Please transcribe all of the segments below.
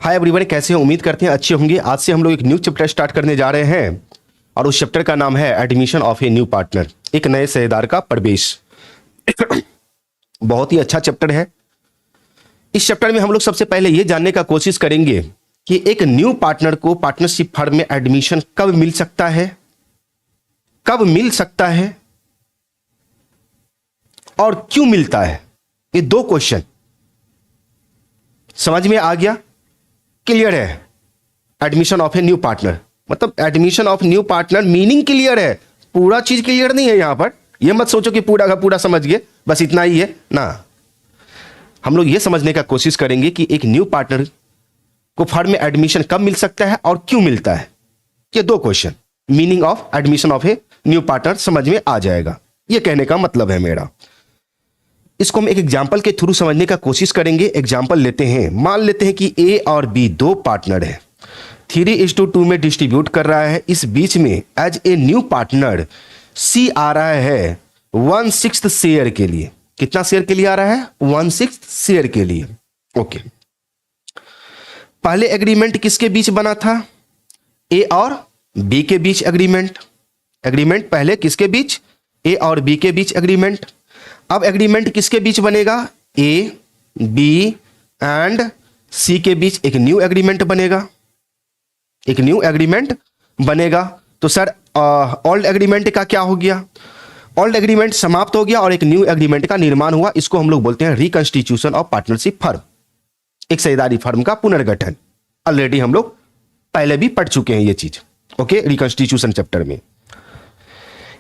Hi everyone, कैसे हैं? उम्मीद करते हैं अच्छे होंगे। आज से हम लोग एक न्यू चैप्टर स्टार्ट करने जा रहे हैं और उस चैप्टर का नाम है admission of a new partner, एक नए साझेदार का प्रवेश। बहुत ही अच्छा चैप्टर है। इस चैप्टर में हम लोग सबसे पहले ये जानने का कोशिश करेंगे कि एक न्यू पार्टनर को पार्टनरशिप फर्म में एडमिशन कब मिल सकता है, कब मिल सकता है और क्यों मिलता है। ये दो क्वेश्चन समझ में आ गया? क्लियर है? Admission of a new partner मतलब admission of new partner meaning clear है। पूरा चीज क्लियर नहीं है यहां पर। ये मत सोचो कि पूरा का पूरा समझ गए, बस इतना ही है ना। हम लोग ये समझने का कोशिश करेंगे कि एक न्यू पार्टनर को फर्म में एडमिशन कब मिल सकता है और क्यों मिलता है। ये दो question, meaning of admission of a new partner समझ में आ जाएगा। ये कहने का मतलब है मेरा। इसको हम एक एग्जाम्पल के थ्रू समझने का कोशिश करेंगे। एग्जाम्पल लेते हैं। मान लेते हैं कि ए और बी दो पार्टनर है, 3:2 में डिस्ट्रीब्यूट कर रहा है। इस बीच में as a new partner C आ रहा है 1/6 शेयर के लिए। कितना शेयर के लिए आ रहा है? 1/6 शेयर के लिए। ओके, पहले एग्रीमेंट किसके बीच बना था? ए और बी के बीच एग्रीमेंट। एग्रीमेंट पहले किसके बीच? ए और बी के बीच एग्रीमेंट। अब एग्रीमेंट किसके बीच बनेगा? ए, बी एंड सी के बीच एक न्यू एग्रीमेंट बनेगा। एक न्यू एग्रीमेंट बनेगा। तो सर ओल्ड एग्रीमेंट का क्या हो गया? ओल्ड एग्रीमेंट समाप्त हो गया और एक न्यू एग्रीमेंट का निर्माण हुआ। इसको हम लोग बोलते हैं रिकंस्टिट्यूशन ऑफ पार्टनरशिप फर्म, एक साझेदारी फर्म का पुनर्गठन। ऑलरेडी हम लोग पहले भी पढ़ चुके हैं ये चीज, ओके, रिकंस्टिट्यूशन चैप्टर में।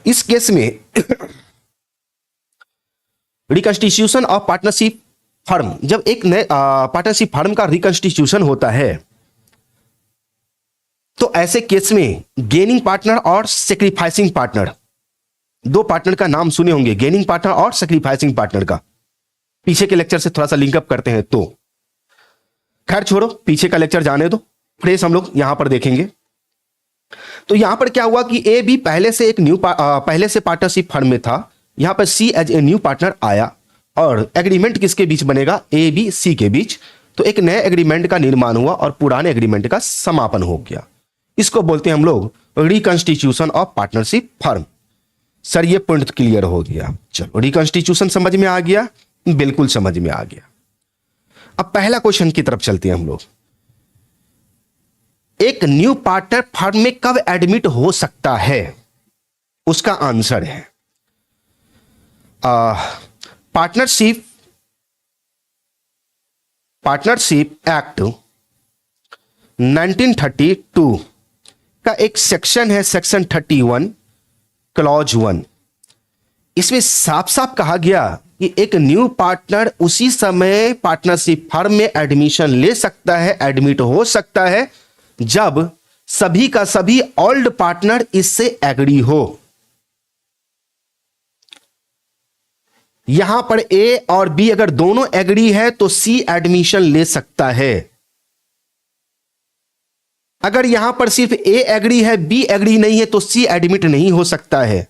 इस केस में रिकंस्टिट्यूशन ऑफ पार्टनरशिप फर्म, जब एक नए पार्टनरशिप फर्म का रिकंस्टिट्यूशन होता है तो ऐसे केस में गेनिंग पार्टनर और सेक्रीफाइसिंग पार्टनर, दो पार्टनर का नाम सुने होंगे, गेनिंग पार्टनर और सेक्रीफाइसिंग पार्टनर का। पीछे के लेक्चर से थोड़ा सा लिंकअप करते हैं तो खैर छोड़ो, पीछे का लेक्चर जाने दो, फ्रेश हम लोग यहां पर देखेंगे। तो यहां पर क्या हुआ कि ए बी पहले से एक पहले से पार्टनरशिप फर्म में था। यहां पर सी एज ए न्यू पार्टनर आया और एग्रीमेंट किसके बीच बनेगा? ए बी सी के बीच। तो एक नए एग्रीमेंट का निर्माण हुआ और पुराने एग्रीमेंट का समापन हो गया। इसको बोलते हैं हम लोग reconstitution of partnership firm. Sir ये पॉइंट क्लियर हो गया। चलो, रिकंस्टिट्यूशन समझ में आ गया? बिल्कुल समझ में आ गया। अब पहला क्वेश्चन की तरफ चलते हैं हम लोग। एक न्यू पार्टनर फर्म में कब एडमिट हो सकता है? उसका आंसर है पार्टनरशिप एक्ट 1932 का एक सेक्शन है, सेक्शन 31 क्लॉज 1। इसमें साफ साफ कहा गया कि एक न्यू पार्टनर उसी समय पार्टनरशिप फर्म में एडमिशन ले सकता है, एडमिट हो सकता है, जब सभी का सभी ओल्ड पार्टनर इससे एग्री हो। यहां पर ए और बी अगर दोनों एग्री है तो सी एडमिशन ले सकता है। अगर यहां पर सिर्फ ए एग्री है, बी एग्री नहीं है, तो सी एडमिट नहीं हो सकता है।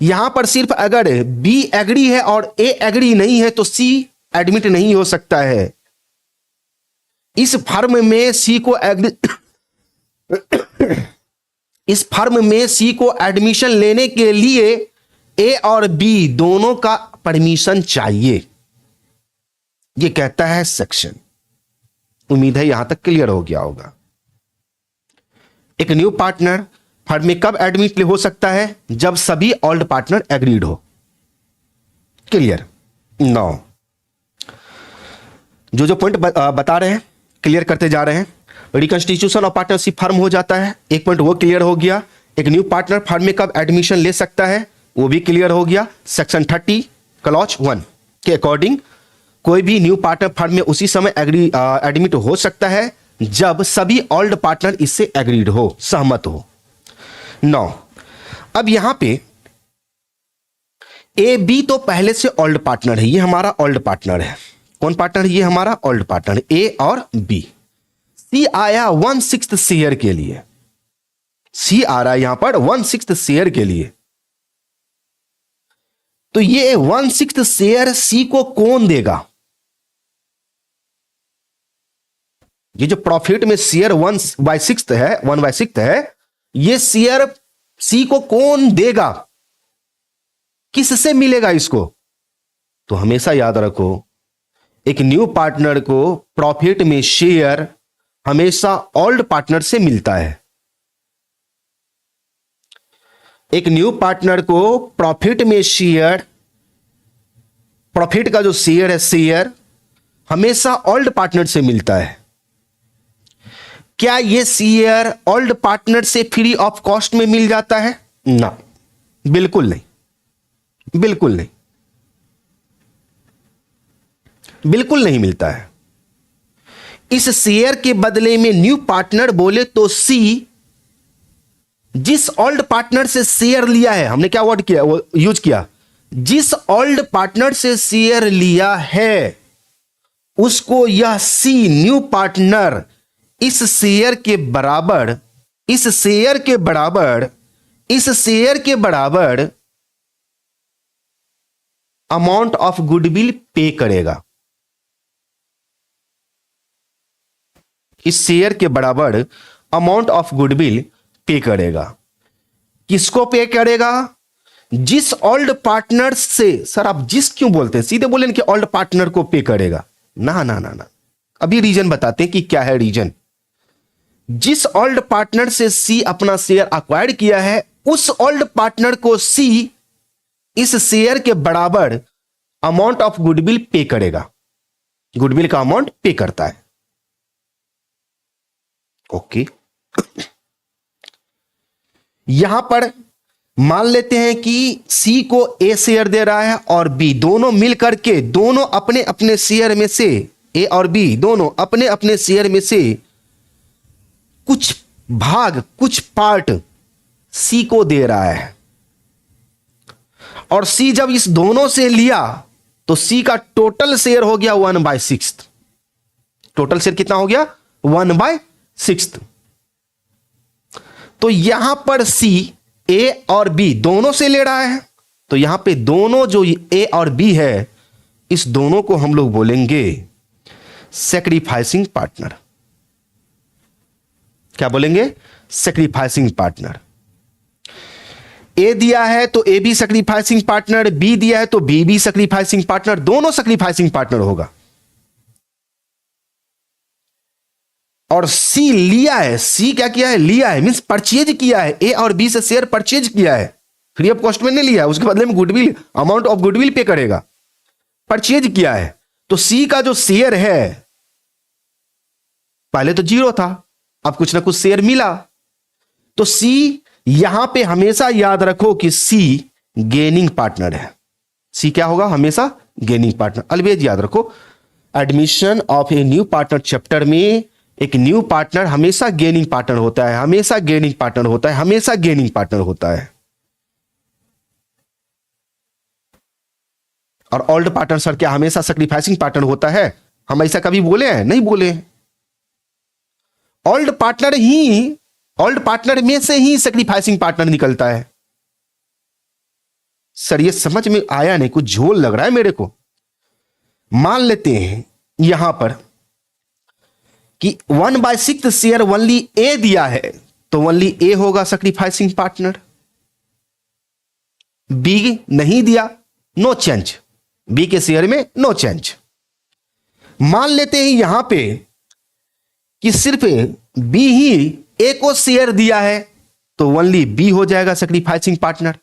यहां पर सिर्फ अगर बी एग्री है और ए एग्री नहीं है तो सी एडमिट नहीं हो सकता है। इस फर्म में सी को इस फर्म में सी को एडमिशन लेने के लिए ए और बी दोनों का परमिशन चाहिए, ये कहता है सेक्शन। उम्मीद है यहां तक क्लियर हो गया होगा। एक न्यू पार्टनर फर्म में कब एडमिट हो सकता है? जब सभी ओल्ड पार्टनर एग्रीड हो। क्लियर? नो, जो पॉइंट बता रहे हैं क्लियर करते जा रहे हैं। रिकंस्टिट्यूशन ऑफ पार्टनरशिप फर्म हो जाता है, एक पॉइंट वो क्लियर हो गया। एक न्यू पार्टनर फर्म में कब एडमिशन ले सकता है, वो भी क्लियर हो गया। सेक्शन 30 क्लॉज 1 के अकॉर्डिंग कोई भी न्यू पार्टनर फर्म में उसी समय एडमिट हो सकता है जब सभी ओल्ड पार्टनर इससे एग्रीड हो, सहमत हो। 9, अब यहां पे ए बी तो पहले से ओल्ड पार्टनर है, ये हमारा ओल्ड पार्टनर है। कौन पार्टनर है? ये हमारा ओल्ड पार्टनर है, ए और बी। सी आया 1/6 शेयर के लिए। सी आ रहा है यहां पर 1/6 शेयर के लिए। तो ये 1/6 शेयर सी को कौन देगा? ये जो प्रॉफिट में शेयर 1/6 है, ये शेयर सी को कौन देगा, किससे मिलेगा इसको? तो हमेशा याद रखो, एक न्यू पार्टनर को प्रॉफिट में शेयर हमेशा ओल्ड पार्टनर से मिलता है। एक न्यू पार्टनर को प्रॉफिट में शेयर, प्रॉफिट का जो शेयर है, शेयर हमेशा ओल्ड पार्टनर से मिलता है। क्या यह शेयर ओल्ड पार्टनर से फ्री ऑफ कॉस्ट में मिल जाता है? ना, बिल्कुल नहीं, बिल्कुल नहीं, बिल्कुल नहीं मिलता है। इस शेयर के बदले में न्यू पार्टनर बोले तो सी जिस ओल्ड पार्टनर से शेयर लिया है, हमने क्या वर्ड किया, वो यूज किया, जिस ओल्ड पार्टनर से शेयर लिया है उसको यह सी न्यू पार्टनर इस शेयर के बराबर, इस शेयर के बराबर, इस शेयर के बराबर अमाउंट ऑफ गुडविल पे करेगा। इस शेयर के बराबर अमाउंट ऑफ गुडविल पे करेगा। किसको पे करेगा? जिस ओल्ड पार्टनर से, सर आप जिस क्यों बोलते हैं, सीधे बोले कि ओल्ड पार्टनर को पे करेगा। ना ना ना ना, अभी रीजन बताते हैं कि क्या है रीजन। जिस ओल्ड पार्टनर से सी अपना शेयर अक्वायर किया है, उस ओल्ड पार्टनर को सी इस शेयर के बराबर अमाउंट ऑफ गुडविल पे करेगा। गुडविल का अमाउंट पे करता है। ओके यहां पर मान लेते हैं कि सी को ए शेयर दे रहा है और बी, दोनों मिलकर के, दोनों अपने अपने शेयर में से, ए और बी दोनों अपने अपने शेयर में से कुछ भाग, कुछ पार्ट सी को दे रहा है। और सी जब इस दोनों से लिया तो सी का टोटल शेयर हो गया 1/6। टोटल शेयर कितना हो गया? 1/6। तो यहां पर सी ए और बी दोनों से ले रहा है, तो यहां पे दोनों जो ए और बी है, इस दोनों को हम लोग बोलेंगे सैक्रिफाइसिंग पार्टनर। क्या बोलेंगे? Sacrificing partner. ए दिया है तो ए भी सैक्रिफाइसिंग पार्टनर, बी दिया है तो बी भी सैक्रिफाइसिंग पार्टनर, दोनों सैक्रिफाइसिंग पार्टनर होगा। और सी लिया है, सी क्या किया है? लिया है मींस परचेज किया है, ए और बी से शेयर परचेज किया है, फ्री ऑफ कॉस्ट में नहीं लिया है, उसके बदले में गुडविल, अमाउंट ऑफ गुडविल पे करेगा। परचेज किया है तो सी का जो शेयर है पहले तो 0 था, अब कुछ ना कुछ शेयर मिला, तो सी यहां पे हमेशा याद रखो कि सी गेनिंग पार्टनर है। सी क्या होगा? हमेशा गेनिंग पार्टनर। अलवेज याद रखो, admission of a new partner chapter में एक न्यू पार्टनर हमेशा गेनिंग पार्टनर होता है, हमेशा गेनिंग पार्टनर होता है, हमेशा गेनिंग पार्टनर होता है। और ओल्ड पार्टनर सर क्या हमेशा सैक्रिफाइसिंग पार्टनर होता है? हम ऐसा कभी बोले हैं? नहीं बोले। ओल्ड पार्टनर ही, ओल्ड पार्टनर में से ही सैक्रिफाइसिंग पार्टनर निकलता है। सर ये समझ में आया नहीं, कुछ झोल लग रहा है मेरे को। मान लेते हैं यहां पर कि 1/6 शेयर ओनली ए दिया है, तो ओनली ए होगा सैक्रिफाइसिंग पार्टनर। बी नहीं दिया, नो चेंज, बी के शेयर में नो चेंज। मान लेते हैं यहां पे कि सिर्फ बी ही ए को शेयर दिया है, तो ओनली बी हो जाएगा सैक्रिफाइसिंग पार्टनर।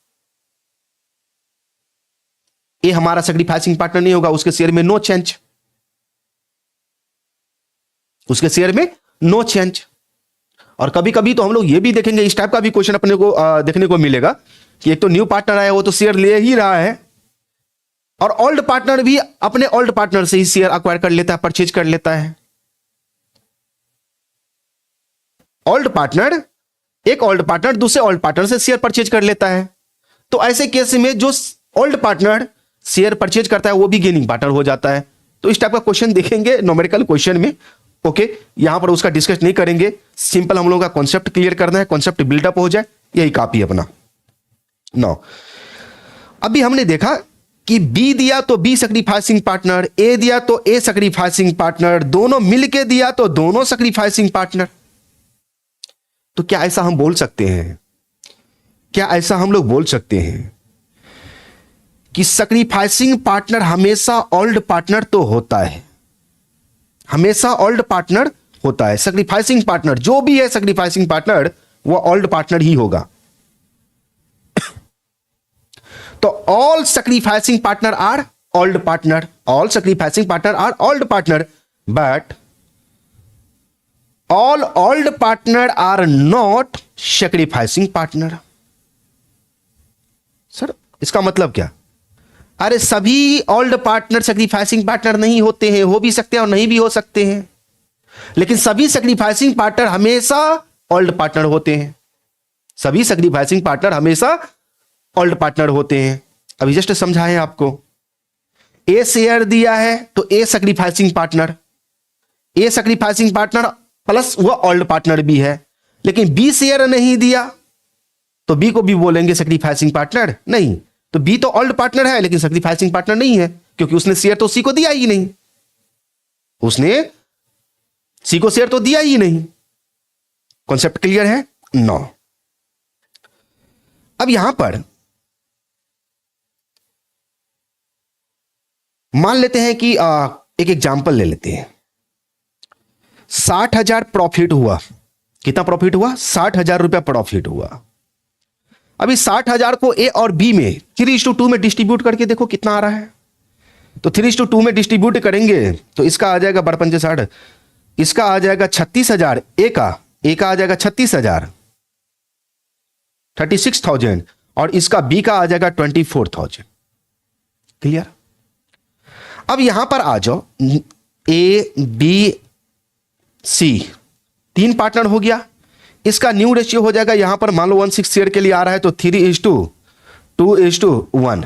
ए हमारा सैक्रिफाइसिंग पार्टनर नहीं होगा, उसके शेयर में नो चेंज, उसके शेयर में नो चेंज। और कभी कभी तो हम लोग ये भी देखेंगे, इस टाइप का भी क्वेश्चन अपने को देखने को मिलेगा कि एक तो न्यू पार्टनर आया, वो तो शेयर ले ही रहा है, और ओल्ड पार्टनर भी अपने ओल्ड पार्टनर से ही शेयर अक्वायर कर लेता है, परचेज कर लेता है। ओल्ड पार्टनर, एक ओल्ड पार्टनर दूसरे ओल्ड पार्टनर से शेयर परचेज कर लेता है। तो ऐसे केस में जो ओल्ड पार्टनर शेयर परचेज करता है वो भी गेनिंग पार्टनर हो जाता है। तो इस टाइप का क्वेश्चन देखेंगे न्यूमेरिकल क्वेश्चन में। ओके, यहां पर उसका डिस्कस नहीं करेंगे, सिंपल हम लोगों का कॉन्सेप्ट क्लियर करना है, कॉन्सेप्ट बिल्डअप हो जाए, यही काफी अपना। नो, अभी हमने देखा कि बी दिया तो बी सैक्रिफाइसिंग पार्टनर, ए दिया तो ए सैक्रिफाइसिंग पार्टनर, दोनों मिलके दिया तो दोनों सैक्रिफाइसिंग पार्टनर। तो क्या ऐसा हम बोल सकते हैं, क्या ऐसा हम लोग बोल सकते हैं कि सैक्रिफाइसिंग पार्टनर हमेशा ओल्ड पार्टनर तो होता है, हमेशा ओल्ड पार्टनर होता है। सैक्रिफाइसिंग पार्टनर जो भी है, सैक्रिफाइसिंग पार्टनर वो ओल्ड पार्टनर ही होगा। तो all sacrificing partner are old partner, all sacrificing partner are old partner, but all old partner are not sacrificing partner. Sir इसका मतलब क्या? अरे सभी ओल्ड पार्टनर सैक्रिफाइसिंग पार्टनर नहीं होते हैं, हो भी सकते हैं और नहीं भी हो सकते हैं, लेकिन सभी सैक्रिफाइसिंग पार्टनर हमेशा ओल्ड पार्टनर होते हैं, सभी सैक्रिफाइसिंग पार्टनर हमेशा ओल्ड पार्टनर होते हैं। अभी जस्ट समझाएं आपको, ए शेयर दिया है तो ए सैक्रिफाइसिंग पार्टनर, ए सैक्रिफाइसिंग पार्टनर प्लस वो ओल्ड पार्टनर भी है, लेकिन बी शेयर नहीं दिया तो बी को भी बोलेंगे सैक्रिफाइसिंग पार्टनर नहीं। तो बी तो ओल्ड पार्टनर है लेकिन सैक्रिफाइसिंग पार्टनर नहीं है, क्योंकि उसने शेयर तो सी को दिया ही नहीं, उसने सी को शेयर तो दिया ही नहीं। कॉन्सेप्ट क्लियर है? नो। अब यहां पर मान लेते हैं कि एक एग्जांपल ले लेते हैं। 60,000 प्रॉफिट हुआ। कितना प्रॉफिट हुआ? 60,000 रुपया प्रॉफिट हुआ। अभी 60,000 को ए और बी में 3:2 में डिस्ट्रीब्यूट करके देखो कितना आ रहा है। तो 3:2 में डिस्ट्रीब्यूट करेंगे तो इसका आ जाएगा 12×5 = 60, इसका आ जाएगा 36,000, ए का आ जाएगा 36,000 36,000, और इसका बी का आ जाएगा 24,000। क्लियर? अब यहां पर आ जाओ, ए बी सी 3 पार्टनर हो गया, इसका न्यू रेशियो हो जाएगा यहां पर मान लो 1/6 शेयर के लिए आ रहा है तो 3:2:1।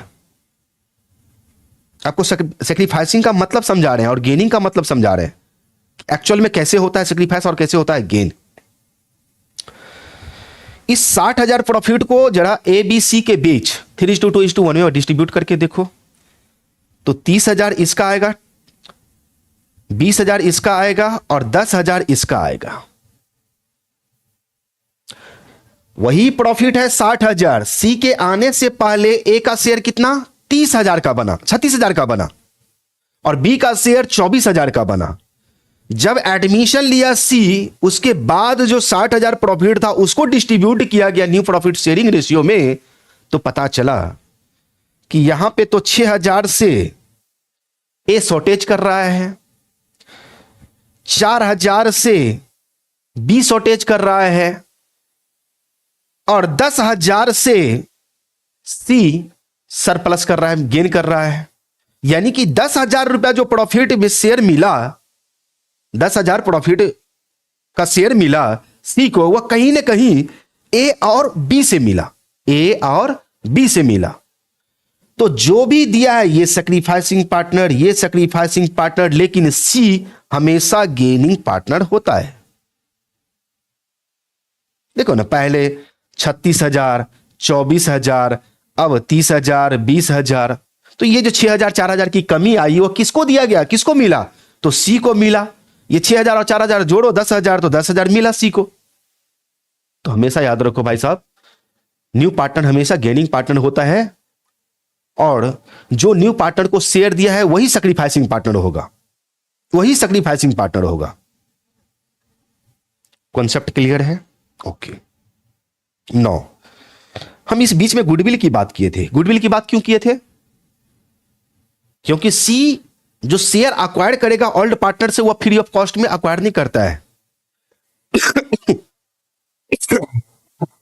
आपको सैक्रिफाइसिंग का मतलब समझा रहे हैं और गेनिंग का मतलब समझा रहे हैं, एक्चुअल में कैसे होता है सैक्रिफाइस और कैसे होता है गेन। इस 60,000 प्रॉफिट को जरा ए बी सी के बीच 3:2:1 में डिस्ट्रीब्यूट करके देखो तो 30,000 इसका आएगा, 20,000 इसका आएगा और 10,000 इसका आएगा। वही प्रॉफिट है 60,000, सी के आने से पहले ए का शेयर कितना 30,000 का बना, 36,000 का बना, और बी का शेयर 24,000 का बना। जब एडमिशन लिया सी, उसके बाद जो 60,000 प्रॉफिट था उसको डिस्ट्रीब्यूट किया गया न्यू प्रॉफिट शेयरिंग रेशियो में, तो पता चला कि यहां पे तो 6,000 से ए शॉर्टेज कर रहा है, 4,000 से बी शॉर्टेज कर रहा है, और 10,000 से सी सरप्लस कर रहा है, गेन कर रहा है। यानी कि 10,000 रुपया जो प्रॉफिट में शेयर मिला, 10,000 प्रॉफिट का शेयर मिला सी को, वह कहीं ना कहीं ए और बी से मिला, ए और बी से मिला। तो जो भी दिया है ये सैक्रिफाइसिंग पार्टनर, ये सैक्रिफाइसिंग पार्टनर, लेकिन सी हमेशा गेनिंग पार्टनर होता है। देखो ना, पहले 36,000, 24,000, अब 30,000, 20,000, तो ये जो 6,000, 4,000 की कमी आई वो किसको दिया गया, किसको मिला? तो सी को मिला। ये 6,000 और 4,000 जोड़ो 10,000, तो 10,000 मिला सी को। तो हमेशा याद रखो भाई साहब, न्यू पार्टनर हमेशा गेनिंग पार्टनर होता है, और जो न्यू पार्टनर को शेयर दिया है वही सैक्रिफाइसिंग पार्टनर होगा, वही सैक्रिफाइसिंग पार्टनर होगा। कॉन्सेप्ट क्लियर है? ओके। 9, हम इस बीच में गुडविल की बात किए थे। गुडविल की बात क्यों किए थे? क्योंकि सी जो शेयर अक्वायर करेगा ओल्ड पार्टनर से, वो फ्री ऑफ कॉस्ट में अक्वायर नहीं करता है।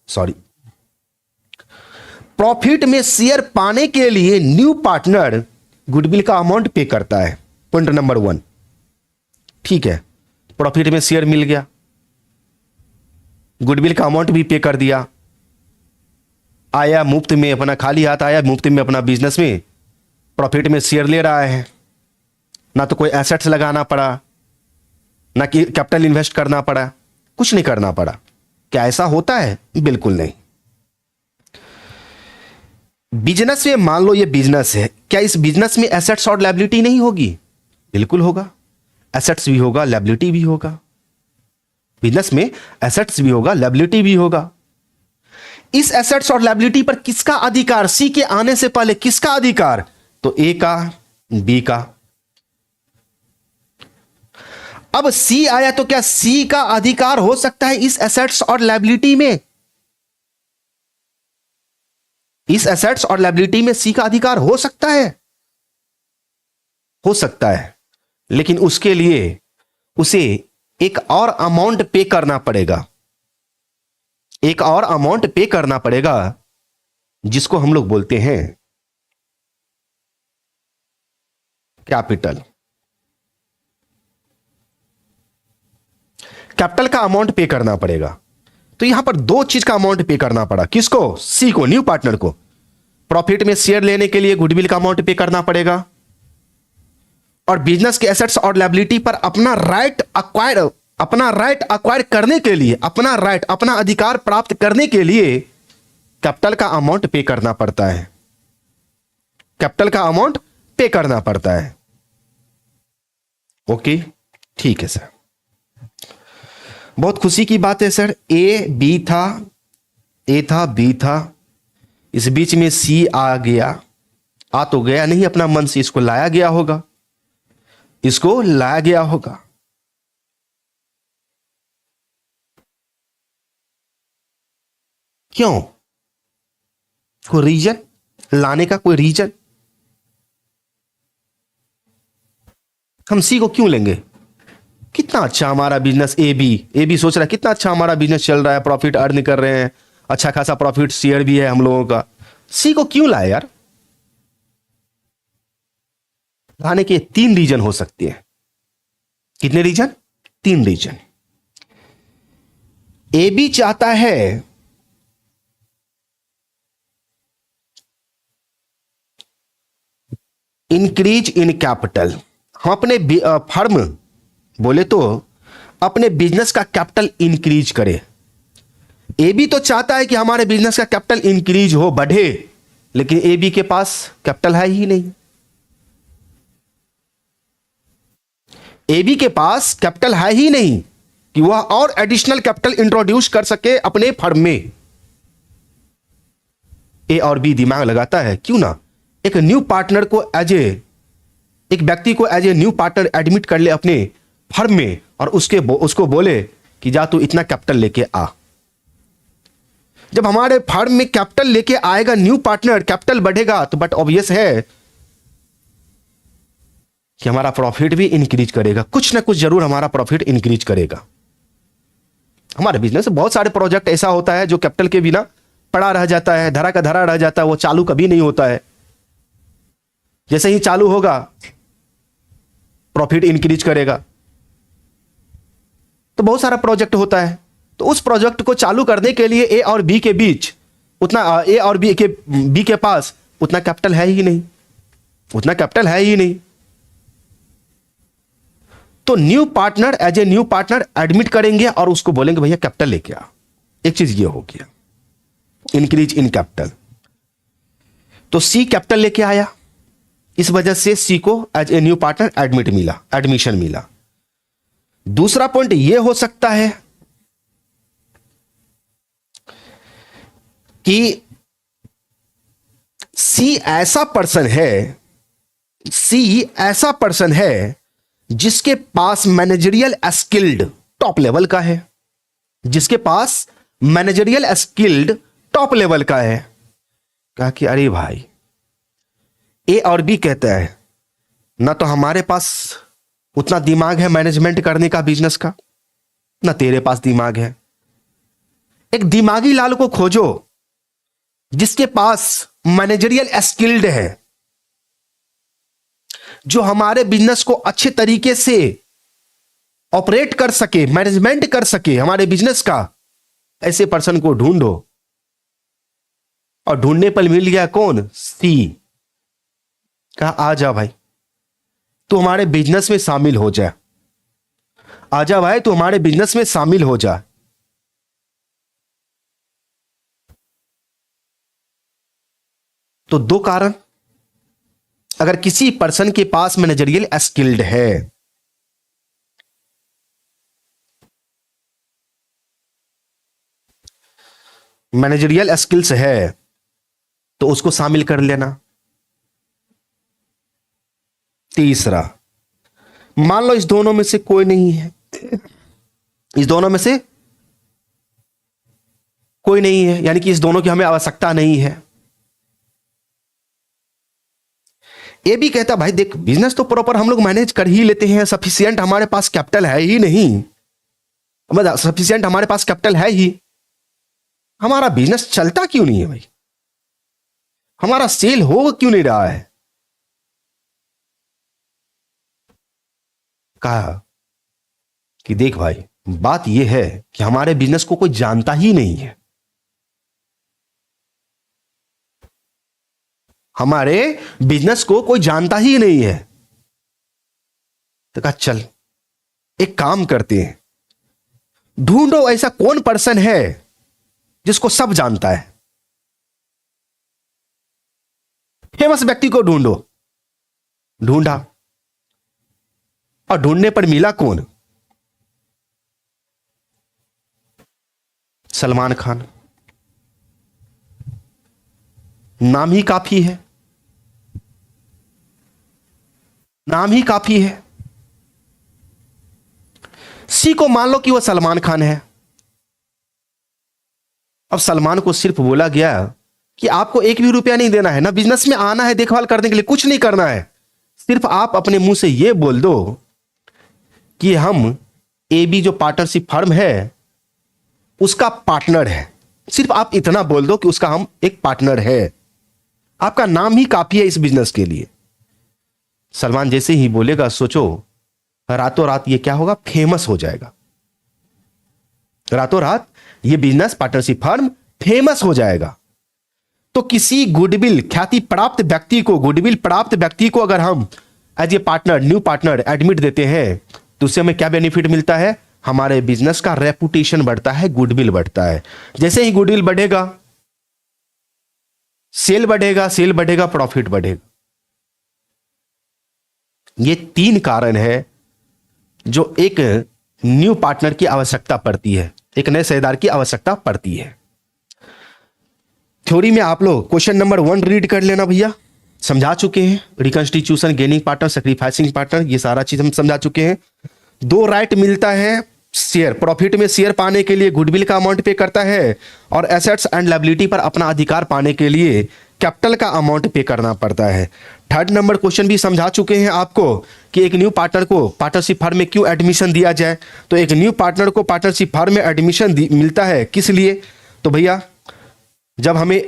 सॉरी। प्रॉफिट में शेयर पाने के लिए न्यू पार्टनर गुडविल का अमाउंट पे करता है। पॉइंट नंबर 1, ठीक है, प्रॉफिट में शेयर मिल गया, गुडविल का अमाउंट भी पे कर दिया, आया मुफ्त में, अपना खाली हाथ आया मुफ्त में अपना बिजनेस में प्रॉफिट में शेयर ले रहा है। ना तो कोई एसेट्स लगाना पड़ा, ना कि कैपिटल इन्वेस्ट करना पड़ा, कुछ नहीं करना पड़ा। क्या ऐसा होता है? बिल्कुल नहीं। बिजनेस में मान लो ये बिजनेस है, क्या इस बिजनेस में एसेट्स और लायबिलिटी नहीं होगी? बिल्कुल होगा, एसेट्स भी होगा, लायबिलिटी भी होगा। बिजनेस में एसेट्स भी होगा, लायबिलिटी भी होगा। इस एसेट्स और लायबिलिटी पर किसका अधिकार? सी के आने से पहले किसका अधिकार? तो ए का, बी का। अब सी आया तो क्या सी का अधिकार हो सकता है इस एसेट्स और लायबिलिटी में? इस एसेट्स और लायबिलिटी में सी का अधिकार हो सकता है, हो सकता है, लेकिन उसके लिए उसे एक और अमाउंट पे करना पड़ेगा, एक और अमाउंट पे करना पड़ेगा, जिसको हम लोग बोलते हैं कैपिटल। कैपिटल का अमाउंट पे करना पड़ेगा। तो यहां पर दो चीज का अमाउंट पे करना पड़ा। किसको? सी को, न्यू पार्टनर को। प्रॉफिट में शेयर लेने के लिए गुडविल का अमाउंट पे करना पड़ेगा, और बिजनेस के एसेट्स और लायबिलिटी पर अपना राइट अक्वायर करने के लिए, अपना अधिकार प्राप्त करने के लिए कैपिटल का अमाउंट पे करना पड़ता है, कैपिटल का अमाउंट पे करना पड़ता है। ओके, ठीक है सर, बहुत खुशी की बात है सर। ए बी था, ए था, बी था, इस बीच में सी आ गया। आ तो गया नहीं, अपना मन से इसको लाया गया होगा, इसको लाया गया होगा। क्यों? कोई रीजन? लाने का कोई रीजन? हम सी को क्यों लेंगे? कितना अच्छा हमारा बिजनेस, ए बी सोच रहा है कितना अच्छा हमारा बिजनेस चल रहा है, प्रॉफिट अर्न कर रहे हैं, अच्छा खासा प्रॉफिट शेयर भी है हम लोगों का। सी को क्यों लाए यार? लाने के 3 रीजन हो सकते हैं। कितने रीजन? 3 रीजन। ए बी चाहता है इंक्रीज इन कैपिटल। हम अपने फर्म बोले तो अपने बिजनेस का कैपिटल इंक्रीज करे। ए बी तो चाहता है कि हमारे बिजनेस का कैपिटल इंक्रीज हो, बढ़े, लेकिन ए बी के पास कैपिटल है ही नहीं। ए बी के पास कैपिटल है ही नहीं कि वह और एडिशनल कैपिटल इंट्रोड्यूस कर सके अपने फर्म में। ए और बी दिमाग लगाता है, क्यों ना एक न्यू पार्टनर को एक व्यक्ति को as a new partner admit कर ले अपने फर्म में, और उसको बोले कि जा तू इतना कैपिटल लेके आ। जब हमारे फर्म में कैपिटल लेके आएगा न्यू पार्टनर, कैपिटल बढ़ेगा, तो बट ऑब्वियस है कि हमारा प्रॉफिट भी इंक्रीज करेगा, कुछ ना कुछ जरूर हमारा प्रॉफिट इंक्रीज करेगा। हमारे बिजनेस में बहुत सारे प्रोजेक्ट ऐसा होता है जो कैपिटल के बिना पड़ा रह जाता है, धरा का धरा रह जाता है, वो चालू कभी नहीं होता है। जैसे ही चालू होगा प्रॉफिट इंक्रीज करेगा। तो बहुत सारा प्रोजेक्ट होता है, तो उस प्रोजेक्ट को चालू करने के लिए ए और बी के बीच उतना, ए और बी के पास उतना कैपिटल है ही नहीं, उतना कैपिटल है ही नहीं। तो new partner as a new partner admit करेंगे और उसको बोलेंगे भैया कैपिटल लेके आ। एक चीज ये हो गया, इंक्रीज इन कैपिटल। तो सी कैपिटल लेके आया, इस वजह से सी को as a new partner admission मिला। दूसरा पॉइंट यह हो सकता है कि सी ऐसा पर्सन है जिसके पास मैनेजरियल स्किल्ड टॉप लेवल का है, जिसके पास मैनेजरियल स्किल्ड टॉप लेवल का है। कहा कि अरे भाई, ए और बी कहता है ना तो हमारे पास उतना दिमाग है मैनेजमेंट करने का बिजनेस का, ना तेरे पास दिमाग है। एक दिमागी लाल को खोजो जिसके पास मैनेजरियल स्किल्ड है, जो हमारे बिजनेस को अच्छे तरीके से ऑपरेट कर सके, मैनेजमेंट कर सके हमारे बिजनेस का। ऐसे पर्सन को ढूंढो, और ढूंढने पर मिल गया कौन? सी। कहा आ जा भाई, तू हमारे बिजनेस में शामिल हो जा, आजा भाई तू हमारे बिजनेस में शामिल हो जा। तो दो कारण, अगर किसी पर्सन के पास मैनेजरियल स्किल्ड है, मैनेजरियल स्किल्स है, तो उसको शामिल कर लेना। तीसरा, मान लो इस दोनों में से कोई नहीं है, इस दोनों में से कोई नहीं है, यानी कि इस दोनों की हमें आवश्यकता नहीं है। ये भी कहता भाई देख, बिजनेस तो प्रॉपर हम लोग मैनेज कर ही लेते हैं, सफिशिएंट हमारे पास कैपिटल है ही नहीं, मतलब सफिशिएंट हमारे पास कैपिटल है ही, हमारा बिजनेस चलता क्यों नहीं है भाई, हमारा सेल हो क्यों नहीं रहा है। कहा कि देख भाई, बात यह है कि हमारे बिजनेस को कोई जानता ही नहीं है, हमारे बिजनेस को कोई जानता ही नहीं है। तो कहा चल एक काम करते हैं, ढूंढो ऐसा कौन पर्सन है जिसको सब जानता है, फेमस व्यक्ति को ढूंढो। ढूंढा और ढूंढने पर मिला कौन, सलमान खान। नाम ही काफी है, नाम ही काफी है। सी को मान लो कि वह सलमान खान है। अब सलमान को सिर्फ बोला गया कि आपको एक भी रुपया नहीं देना है, ना बिजनेस में आना है देखभाल करने के लिए, कुछ नहीं करना है, सिर्फ आप अपने मुंह से यह बोल दो कि हम एबी जो पार्टनरशिप फर्म है उसका पार्टनर है। सिर्फ आप इतना बोल दो कि उसका हम एक पार्टनर है, आपका नाम ही काफी है इस बिजनेस के लिए। सलमान जैसे ही बोलेगा, सोचो रातों रात ये क्या होगा, फेमस हो जाएगा। रातों रात ये बिजनेस पार्टनरशिप फर्म फेमस हो जाएगा। तो किसी गुडविल ख्याति प्राप्त व्यक्ति को, गुडविल प्राप्त व्यक्ति को अगर हम as a partner, new partner admit देते हैं, तो उससे हमें क्या बेनिफिट मिलता है, हमारे बिजनेस का रेपुटेशन बढ़ता है, गुडविल बढ़ता है। जैसे ही गुडविल बढ़ेगा, सेल बढ़ेगा, सेल बढ़ेगा, प्रॉफिट बढ़ेगा। ये तीन कारण है जो एक न्यू पार्टनर की आवश्यकता पड़ती है, एक नए साझेदार की आवश्यकता पड़ती है। थ्योरी में आप लोग क्वेश्चन नंबर 1 रीड कर लेना भैया, समझा चुके हैं। Reconstitution, gaining partner, sacrificing partner, ये सारा चीज हम समझा चुके हैं। 2 राइट मिलता है शेयर, प्रॉफिट में शेयर पाने के लिए गुडविल का अमाउंट पे करता है, और एसेट्स एंड लायबिलिटी पर अपना अधिकार पाने के लिए कैपिटल का अमाउंट पे करना पड़ता है। 3rd नंबर क्वेश्चन भी समझा चुके हैं आपको कि एक न्यू पार्टनर को पार्टनरशिप फर्म में क्यों एडमिशन दिया जाए। तो एक न्यू पार्टनर को पार्टनरशिप फर्म में एडमिशन मिलता है किस लिए, तो भैया जब हमें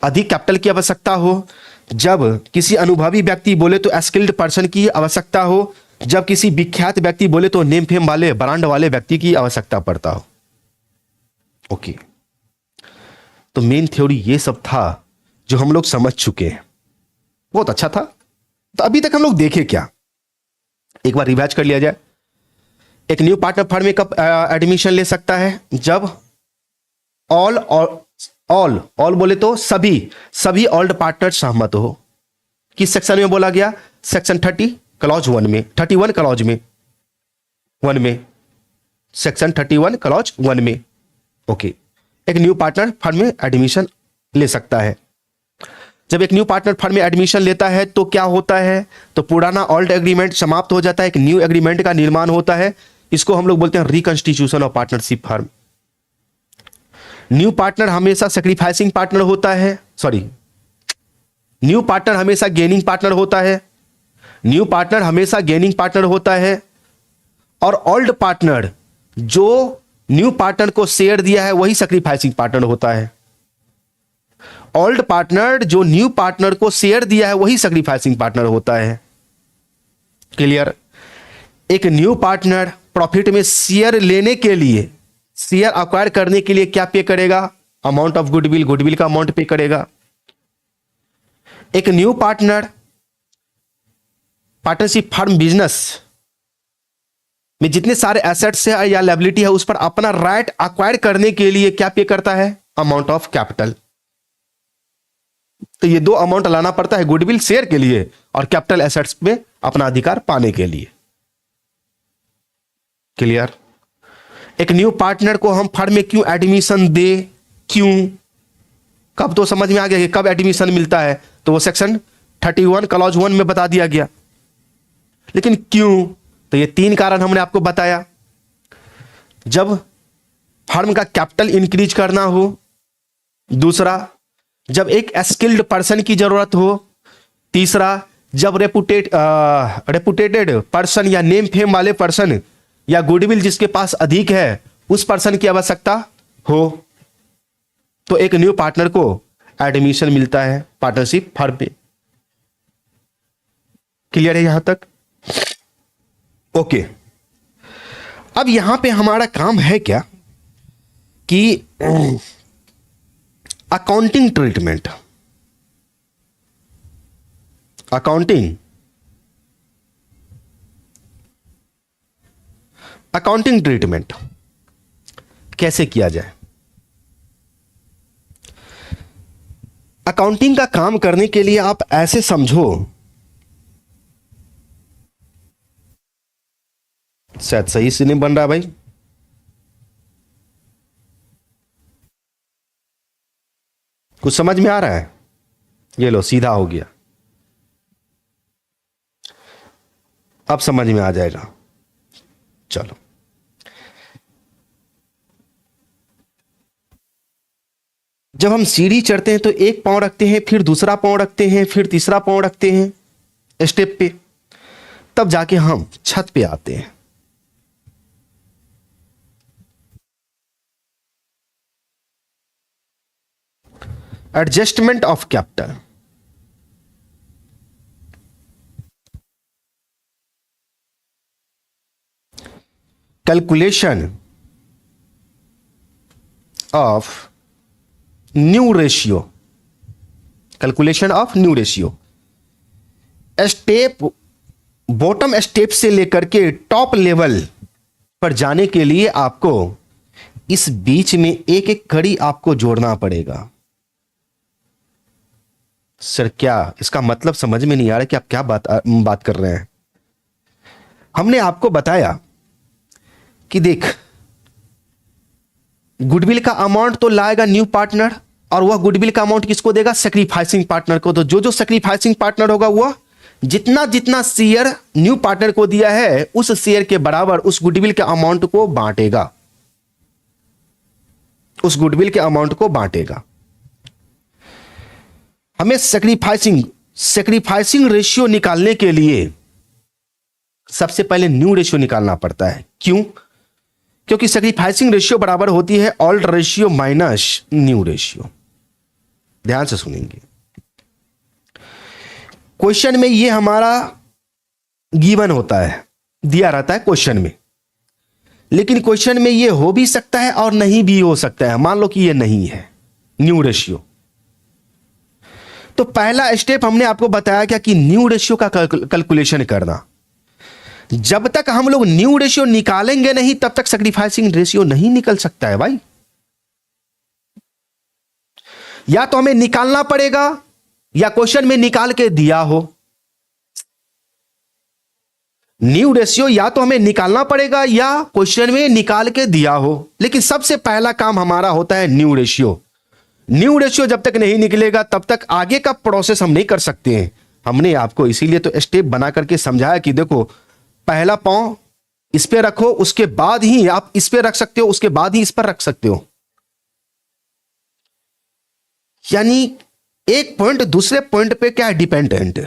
अधिक कैपिटल की आवश्यकता हो, जब किसी अनुभवी व्यक्ति बोले तो स्किल्ड पर्सन की आवश्यकता हो, जब किसी विख्यात व्यक्ति बोले तो नेम फेम वाले, ब्रांड वाले व्यक्ति की आवश्यकता पड़ता हो। ओके, तो मेन थ्योरी ये सब था जो हम लोग समझ चुके हैं, बहुत अच्छा था। तो अभी तक हम लोग देखे क्या, एक बार रिवाइज कर लिया जाए। एक न्यू पार्टनर फर्म में कब एडमिशन ले सकता है, जब ऑल बोले तो सभी ऑल्ड पार्टनर सहमत हो। किस सेक्शन में बोला गया, सेक्शन 30 क्लॉज 1 में, 31 क्लॉज में 1 में, सेक्शन 31 क्लॉज 1 में। ओके, एक न्यू पार्टनर फर्म में एडमिशन ले सकता है। जब एक न्यू पार्टनर फर्म में एडमिशन लेता है तो क्या होता है, तो पुराना ओल्ड एग्रीमेंट समाप्त हो जाता है, एक न्यू एग्रीमेंट का निर्माण होता है। इसको हम लोग बोलते हैं reconstitution of partnership firm. New partner हमेशा सेक्रीफाइसिंग पार्टनर होता है, न्यू पार्टनर हमेशा गेनिंग पार्टनर होता है, न्यू पार्टनर हमेशा गेनिंग पार्टनर होता है। और ओल्ड पार्टनर जो न्यू पार्टनर को शेयर दिया है वही सेक्रीफाइसिंग पार्टनर होता है। ओल्ड पार्टनर जो न्यू पार्टनर को शेयर दिया है वही सेक्रीफाइसिंग पार्टनर होता है। क्लियर। एक न्यू पार्टनर प्रॉफिट में शेयर लेने के लिए, शेयर अक्वायर करने के लिए क्या पे करेगा, अमाउंट ऑफ गुडविल, गुडविल का अमाउंट पे करेगा। एक new partner partnership firm business में जितने सारे एसेट्स है या लायबिलिटी है उस पर अपना राइट अक्वायर करने के लिए क्या पे करता है, अमाउंट ऑफ कैपिटल। तो ये दो अमाउंट लाना पड़ता है, गुडविल शेयर के लिए और कैपिटल एसेट्स में अपना अधिकार पाने के लिए। क्लियर? एक न्यू पार्टनर को हम फर्म में क्यों एडमिशन दे, क्यों, कब, तो समझ में आ गया कि कब एडमिशन मिलता है, तो वो सेक्शन 31 क्लॉज 1 में बता दिया गया। लेकिन क्यों, तो ये 3 कारण हमने आपको बताया। जब फर्म का कैपिटल इंक्रीज करना हो, दूसरा जब एक स्किल्ड पर्सन की जरूरत हो, तीसरा जब रेपुटेटेड पर्सन या नेम फेम वाले पर्सन या गुडविल जिसके पास अधिक है उस पर्सन की आवश्यकता हो, तो एक न्यू पार्टनर को एडमिशन मिलता है पार्टनरशिप फर्म पे। क्लियर है यहां तक? ओके। अब यहां पे हमारा काम है क्या कि अकाउंटिंग ट्रीटमेंट, अकाउंटिंग ट्रीटमेंट कैसे किया जाए। अकाउंटिंग का काम करने के लिए आप ऐसे समझो, शायद सही से नहीं बन रहा भाई, कुछ समझ में आ रहा है? ये लो सीधा हो गया, अब समझ में आ जाएगा। चलो, जब हम सीढ़ी चढ़ते हैं तो एक पांव रखते हैं, फिर दूसरा पांव रखते हैं, फिर तीसरा पांव रखते हैं स्टेप पे, तब जाके हम छत पे आते हैं। Adjustment of capital, calculation of new ratio, calculation of new ratio, step bottom step से लेकर के टॉप लेवल पर जाने के लिए आपको इस बीच में एक एक कड़ी आपको जोड़ना पड़ेगा। सर क्या इसका मतलब समझ में नहीं आ रहा कि आप क्या बात कर रहे हैं? हमने आपको बताया कि देख, गुडविल का अमाउंट तो लाएगा न्यू पार्टनर, और वह गुडविल का अमाउंट किसको देगा? सैक्रिफाइसिंग पार्टनर को। तो जो जो सैक्रिफाइसिंग पार्टनर होगा वह जितना जितना शेयर न्यू पार्टनर को दिया है उस शेयर के बराबर उस गुडविल के अमाउंट को बांटेगा, उस गुडविल के अमाउंट को बांटेगा। हमें सैक्रिफाइसिंग रेशियो निकालने के लिए सबसे पहले न्यू रेशियो निकालना पड़ता है। क्यों? क्योंकि सैक्रिफाइसिंग रेशियो बराबर होती है old ratio minus new ratio. ध्यान से सुनेंगे, क्वेश्चन में ये हमारा गिवन होता है, दिया रहता है क्वेश्चन में, लेकिन क्वेश्चन में ये हो भी सकता है और नहीं भी हो सकता है। मान लो कि ये नहीं है न्यू रेशियो, तो पहला स्टेप हमने आपको बताया क्या कि न्यू रेशियो का कैलकुलेशन करना। जब तक हम लोग न्यू रेशियो निकालेंगे नहीं तब तक सैक्रिफाइसिंग रेशियो नहीं निकल सकता है भाई। या तो हमें निकालना पड़ेगा या क्वेश्चन में निकाल के दिया हो। न्यू रेशियो या तो हमें निकालना पड़ेगा या क्वेश्चन में निकाल के दिया हो, लेकिन सबसे पहला काम हमारा होता है न्यू रेशियो। न्यू रेशियो जब तक नहीं निकलेगा तब तक आगे का प्रोसेस हम नहीं कर सकते हैं। हमने आपको इसीलिए तो स्टेप बना करके समझाया कि देखो, पहला पांव इस पे रखो, उसके बाद ही आप इस पे रख सकते हो, उसके बाद ही इस पर रख सकते हो। यानी एक पॉइंट दूसरे पॉइंट पे क्या है? डिपेंडेंट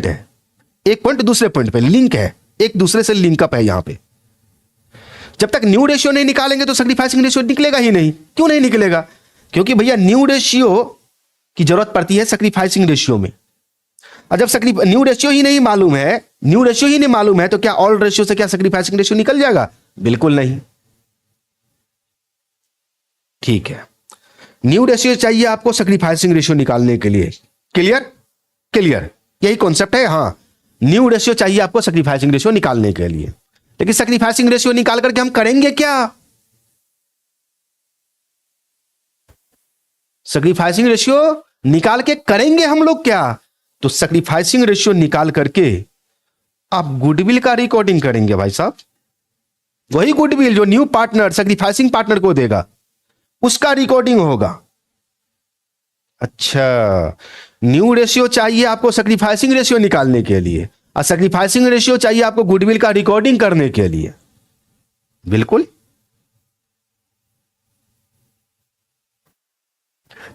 है। एक पॉइंट दूसरे पॉइंट पे लिंक है, एक दूसरे से लिंक अप है। यहां पे जब तक न्यू रेशियो नहीं निकालेंगे तो सैक्रिफाइसिंग रेशियो निकलेगा ही नहीं। क्यों नहीं निकलेगा? क्योंकि भैया न्यू रेशियो की जरूरत पड़ती है सैक्रिफाइसिंग रेशियो में। और जब न्यू रेशियो ही नहीं मालूम है, तो क्या ऑल रेशियो से क्या सैक्रिफाइसिंग रेशियो निकल जाएगा? बिल्कुल नहीं। ठीक है, न्यू रेशियो चाहिए आपको सैक्रिफाइसिंग रेशियो निकालने के लिए। क्लियर? यही कॉन्सेप्ट है। हां, न्यू रेशियो चाहिए आपको सैक्रिफाइसिंग रेशियो निकालने के लिए, लेकिन सैक्रिफाइसिंग रेशियो निकाल करके हम करेंगे क्या? सैक्रिफाइसिंग रेशियो निकाल के करेंगे हम लोग क्या, तो सैक्रिफाइसिंग रेशियो निकाल करके आप गुडविल का रिकॉर्डिंग करेंगे भाई साहब। वही गुडविल जो न्यू पार्टनर सैक्रिफाइसिंग पार्टनर को देगा उसका रिकॉर्डिंग होगा। अच्छा, न्यू रेशियो चाहिए आपको सैक्रिफाइसिंग रेशियो निकालने के लिए, और सैक्रिफाइसिंग रेशियो चाहिए आपको गुडविल का रिकॉर्डिंग करने के लिए। बिल्कुल।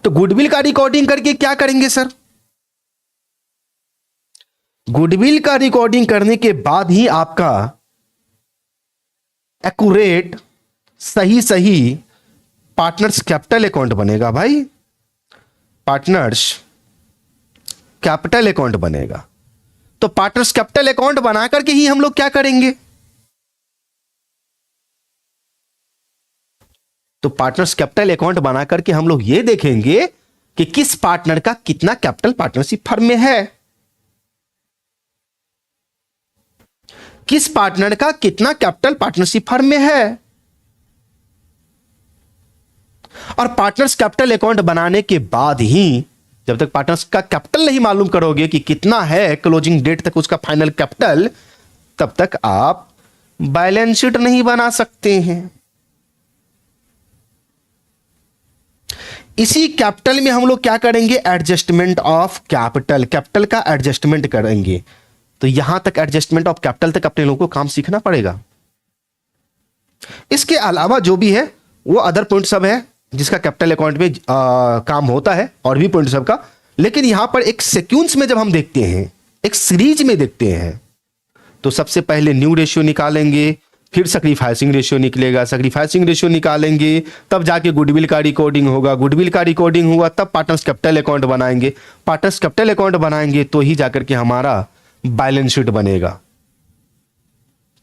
तो गुडविल का रिकॉर्डिंग करके क्या करेंगे सर? गुडविल का रिकॉर्डिंग करने के बाद ही आपका एक्यूरेट सही सही पार्टनर्स कैपिटल अकाउंट बनेगा भाई, पार्टनर्स कैपिटल अकाउंट बनेगा। तो पार्टनर्स कैपिटल अकाउंट बना करके ही हम लोग क्या करेंगे, तो पार्टनर्स कैपिटल अकाउंट बना करके हम लोग ये देखेंगे कि किस पार्टनर का कितना कैपिटल पार्टनरशिप फर्म में है, किस पार्टनर का कितना कैपिटल पार्टनरशिप फर्म में है। और पार्टनर्स कैपिटल अकाउंट बनाने के बाद ही, जब तक पार्टनर्स का कैपिटल नहीं मालूम करोगे कि कितना है क्लोजिंग डेट तक उसका फाइनल कैपिटल, तब तक आप बैलेंस शीट नहीं बना सकते हैं। इसी कैपिटल में हम लोग क्या करेंगे, एडजस्टमेंट ऑफ कैपिटल, कैपिटल का एडजस्टमेंट करेंगे। तो यहां तक एडजस्टमेंट ऑफ कैपिटल तक अपने लोगों को काम सीखना पड़ेगा। इसके अलावा जो भी है वो अदर पॉइंट सब है जिसका कैपिटल अकाउंट में काम होता है, और भी पॉइंट सब का। लेकिन यहां पर एक सीक्वेंस में जब हम देखते हैं, एक सीरीज में देखते हैं, तो सबसे पहले न्यू रेशियो निकालेंगे, फिर सैक्रिफाइसिंग रेशियो निकलेगा, सैक्रिफाइसिंग रेशियो निकालेंगे, तब जाके गुडविल का रिकॉर्डिंग होगा, गुडविल का रिकॉर्डिंग हुआ तब पार्टनर्स कैपिटल अकाउंट बनाएंगे, पार्टनर्स कैपिटल अकाउंट बनाएंगे तो ही जाकर के हमारा बैलेंस शीट बनेगा,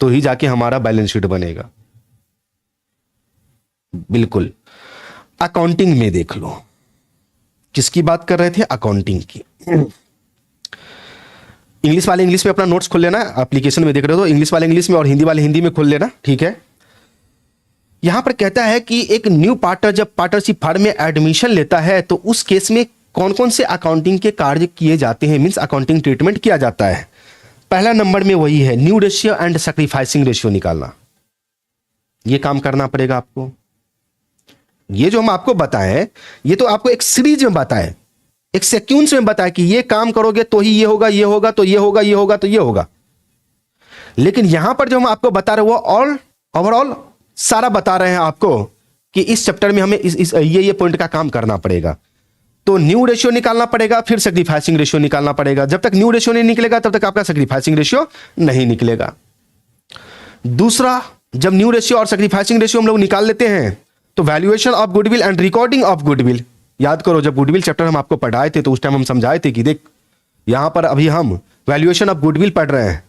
तो ही जाके हमारा बैलेंस शीट बनेगा। बिल्कुल। अकाउंटिंग में देख लो, किसकी बात कर रहे थे, अकाउंटिंग की। इंग्लिश वाले इंग्लिश में अपना नोट्स खोल लेना, एप्लीकेशन में देख रहे हो तो इंग्लिश वाले इंग्लिश में और हिंदी वाले हिंदी में खोल लेना, ठीक है। यहां पर कहता है कि एक न्यू पार्टनर जब पार्टनरशिप फर्म में एडमिशन लेता है तो उस केस में कौन कौन से अकाउंटिंग के कार्य किए जाते हैं, मींस अकाउंटिंग ट्रीटमेंट किया जाता है। पहला नंबर में वही है new ratio and sacrificing ratio निकालना, यह काम करना पड़ेगा आपको। ये जो हम आपको बताएं, ये तो आपको एक सीरीज में बताएं, एक सीक्वेंस में बताएं कि ये काम करोगे तो ही ये होगा, ये होगा तो ये होगा, ये होगा तो ये होगा। लेकिन यहां पर जो हम आपको बता रहे हैं वो ऑल ओवरऑल सारा बता रहे हैं आपको कि इस चैप्टर में हमें ये पॉइंट का काम करना पड़ेगा। तो न्यू रेशियो निकालना पड़ेगा, फिर सैक्रिफाइसिंग रेशियो निकालना पड़ेगा। जब तक न्यू रेशियो नहीं निकलेगा तब तक आपका सैक्रिफाइसिंग रेशियो नहीं निकलेगा। दूसरा, जब न्यू रेशियो और सैक्रिफाइसिंग रेशियो हम लोग निकाल लेते हैं तो valuation of goodwill and recording of goodwill. याद करो जब गुडविल चैप्टर हम आपको पढ़ाए थे तो उस टाइम हम समझाए थे कि देख यहां पर अभी हम वैल्यूएशन ऑफ गुडविल पढ़ रहे हैं,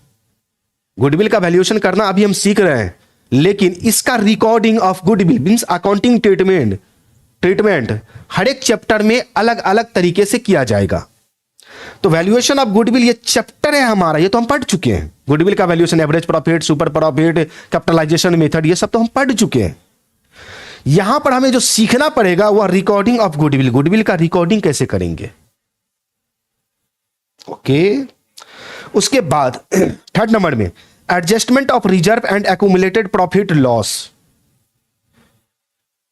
गुडविल का वैल्यूएशन करना अभी हम सीख रहे हैं, लेकिन इसका recording of goodwill means accounting treatment हर एक चैप्टर में अलग अलग तरीके से किया जाएगा। तो वैल्यूएशन ऑफ गुडविल ये चैप्टर है हमारा, ये तो हम पढ़ चुके हैं। गुडविल का valuation, average profit, super profit, capitalisation method, ये सब तो हम पढ़ चुके हैं। यहां पर हमें जो सीखना पड़ेगा वह रिकॉर्डिंग ऑफ गुडविल, गुडविल का रिकॉर्डिंग कैसे करेंगे। ओके। उसके बाद थर्ड नंबर में adjustment of reserve and accumulated profit loss.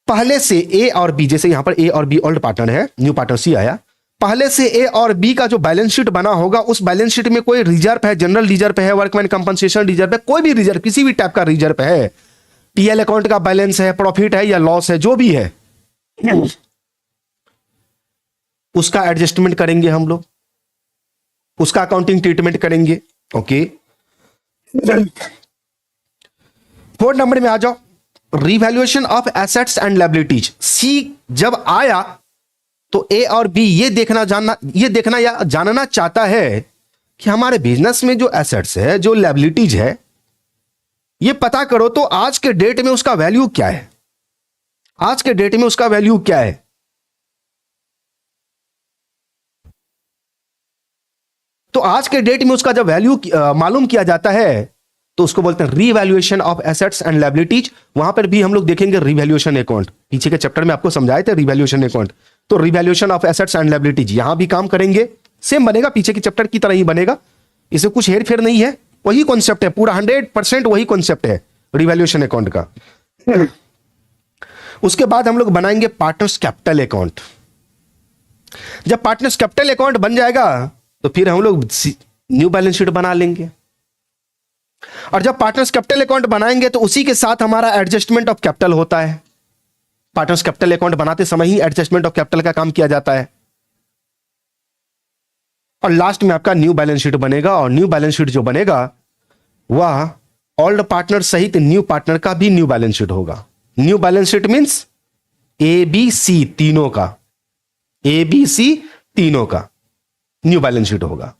पहले से ए और बी, जैसे यहां पर ए और बी ओल्ड पार्टनर है, न्यू पार्टनर सी आया, पहले से ए और बी का जो बैलेंस शीट बना होगा उस बैलेंस शीट में कोई रिजर्व है, जनरल रिजर्व है, वर्कमैन कंपनसेशन रिजर्व है, कोई भी रिजर्व, किसी भी टाइप का रिजर्व है, पीएल अकाउंट का बैलेंस है, प्रॉफिट है या लॉस है, जो भी है, उसका एडजस्टमेंट करेंगे हम लोग, उसका अकाउंटिंग ट्रीटमेंट करेंगे। ओके। फोर्थ नंबर में आ जाओ, revaluation of assets and liabilities. C जब आया तो ए और बी ये देखना या जानना चाहता है कि हमारे बिजनेस में जो एसेट्स है, जो लायबिलिटीज है, ये पता करो तो आज के डेट में उसका वैल्यू क्या है, आज के डेट में उसका वैल्यू क्या है। तो आज के डेट में उसका जब वैल्यू मालूम किया जाता है तो उसको बोलते हैं revaluation of assets and liabilities. वहां पर भी हम लोग देखेंगे रिवैल्यूएशन अकाउंट, पीछे के चैप्टर में आपको समझाए थे रिवैल्यूएशन अकाउंट, तो revaluation of assets and liabilities यहां भी काम करेंगे, सेम बनेगा, पीछे के चैप्टर की तरह ही बनेगा, इसे कुछ हेर फेर नहीं है, वही कॉन्सेप्ट है, पूरा 100% वही कॉन्सेप्ट है रिवैल्यूएशन अकाउंट का। उसके बाद हम लोग बनाएंगे पार्टनर्स कैपिटल अकाउंट। जब पार्टनर्स कैपिटल अकाउंट बन जाएगा तो फिर हम लोग न्यू बैलेंस शीट बना लेंगे, और जब पार्टनर्स कैपिटल अकाउंट बनाएंगे तो उसी के साथ हमारा एडजस्टमेंट ऑफ कैपिटल होता है। पार्टनर्स कैपिटल अकाउंट बनाते समय ही एडजस्टमेंट ऑफ कैपिटल का काम किया जाता है, और लास्ट में आपका न्यू बैलेंस शीट बनेगा, और न्यू बैलेंस शीट जो बनेगा वह ओल्ड पार्टनर सहित न्यू पार्टनर का भी न्यू बैलेंस शीट होगा। New balance sheet means ABC तीनों का, ABC तीनों का न्यू बैलेंस शीट होगा।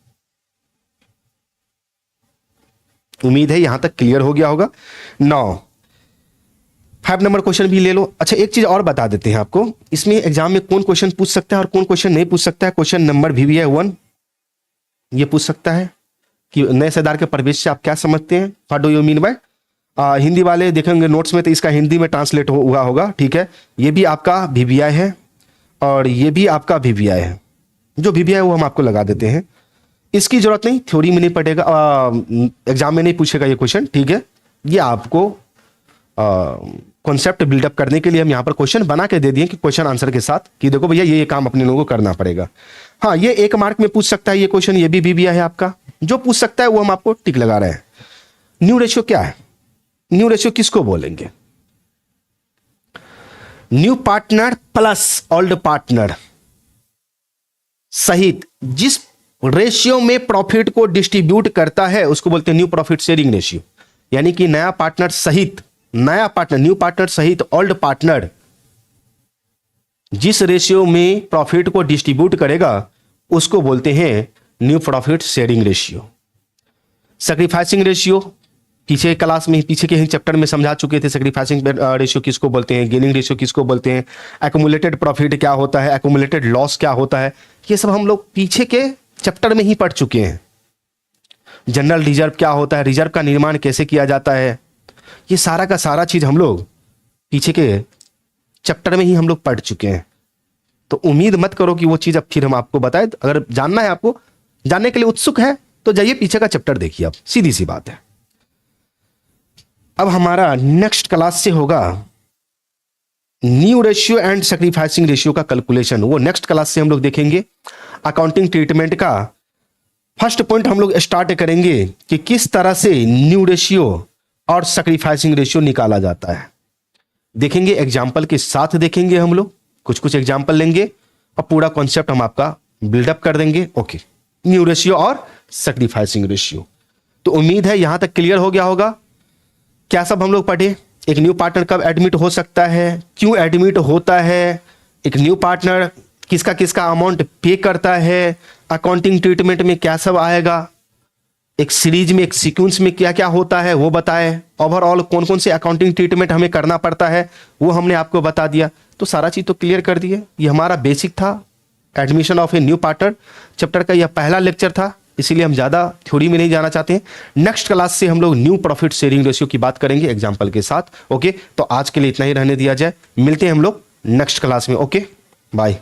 उम्मीद है यहां तक क्लियर हो गया होगा। 5 नंबर क्वेश्चन भी ले लो। अच्छा, एक चीज और बता देते हैं आपको, इसमें एग्जाम में कौन क्वेश्चन पूछ सकता है और कौन क्वेश्चन नहीं पूछ सकता है। क्वेश्चन नंबर भी है 1, ये पूछ सकता है कि नए हिस्सेदार के प्रवेश से आप क्या समझते हैं, what do you mean by. Hindi वाले देखेंगे नोट्स में तो इसका हिंदी में ट्रांसलेट हुआ होगा, ठीक है। ये भी आपका VBI है और ये भी आपका VBI है। जो VBI है वो हम आपको लगा देते हैं, इसकी जरूरत नहीं, थ्योरी में नहीं पड़ेगा, एग्जाम में नहीं पूछेगा ये क्वेश्चन, ठीक है। ये आपको कॉन्सेप्ट बिल्डअप करने के लिए हम यहाँ पर क्वेश्चन बना के दे दिए कि क्वेश्चन आंसर के साथ, कि देखो भैया ये काम अपने लोगों को करना पड़ेगा। हाँ, ये 1 मार्क में पूछ सकता है ये क्वेश्चन, ये भी VBI है आपका, जो पूछ सकता है वो हम आपको टिक लगा रहे हैं। न्यू रेशियो क्या है, न्यू रेशियो किसको बोलेंगे। New partner plus old partner सहित जिस रेशियो में प्रॉफिट को डिस्ट्रीब्यूट करता है उसको बोलते हैं न्यू प्रॉफिट शेयरिंग रेशियो। यानी कि नया पार्टनर सहित, नया पार्टनर, न्यू पार्टनर सहित ओल्ड पार्टनर जिस रेशियो में प्रॉफिट को डिस्ट्रीब्यूट करेगा उसको बोलते हैं new profit sharing ratio. Sacrificing ratio पीछे क्लास में, पीछे के ही चैप्टर में समझा चुके थे, सैक्रिफाइसिंग रेशियो किसको बोलते हैं, गेनिंग रेशियो किसको बोलते हैं, एक्यूमुलेटेड प्रॉफिट क्या होता है, एक्यूमुलेटेड लॉस क्या होता है, ये सब हम लोग पीछे के चैप्टर में ही पढ़ चुके हैं। जनरल रिजर्व क्या होता है, रिजर्व का निर्माण कैसे किया जाता है, ये सारा का सारा चीज हम लोग पीछे के चैप्टर में ही हम लोग पढ़ चुके हैं। तो उम्मीद मत करो कि वो चीज अब फिर हम आपको बताएं। अगर जानना है, आपको जानने के लिए उत्सुक है तो जाइए पीछे का चैप्टर देखिए, आप सीधी सी बात है। अब हमारा नेक्स्ट क्लास से होगा new ratio and sacrificing ratio का कैलकुलेशन, वो नेक्स्ट क्लास से हम लोग देखेंगे। अकाउंटिंग ट्रीटमेंट का फर्स्ट पॉइंट हम लोग स्टार्ट करेंगे कि किस तरह से न्यू रेशियो और सैक्रिफाइसिंग रेशियो निकाला जाता है। देखेंगे, एग्जाम्पल के साथ देखेंगे, हम लोग कुछ कुछ एग्जाम्पल लेंगे और पूरा कॉन्सेप्ट हम आपका बिल्डअप कर देंगे। ओके, न्यू रेशियो और सैक्रिफाइसिंग रेशियो। तो उम्मीद है यहां तक क्लियर हो गया होगा। क्या सब हम लोग पढ़े, एक न्यू पार्टनर कब एडमिट हो सकता है, क्यों एडमिट होता है, एक न्यू पार्टनर किसका किसका अमाउंट पे करता है, अकाउंटिंग ट्रीटमेंट में क्या सब आएगा, एक सीरीज में, एक सीक्वेंस में क्या क्या होता है वो बताए, ओवरऑल कौन कौन से अकाउंटिंग ट्रीटमेंट हमें करना पड़ता है वो हमने आपको बता दिया। तो सारा चीज तो क्लियर कर दिए। ये हमारा बेसिक था admission of a new partner chapter का, यह पहला लेक्चर था, इसीलिए हम ज्यादा थ्योरी में नहीं जाना चाहते हैं। नेक्स्ट क्लास से हम लोग न्यू प्रॉफिट शेयरिंग रेशियो की बात करेंगे एग्जांपल के साथ। ओके, तो आज के लिए इतना ही रहने दिया जाए, मिलते हैं हम लोग नेक्स्ट क्लास में। Okay, bye.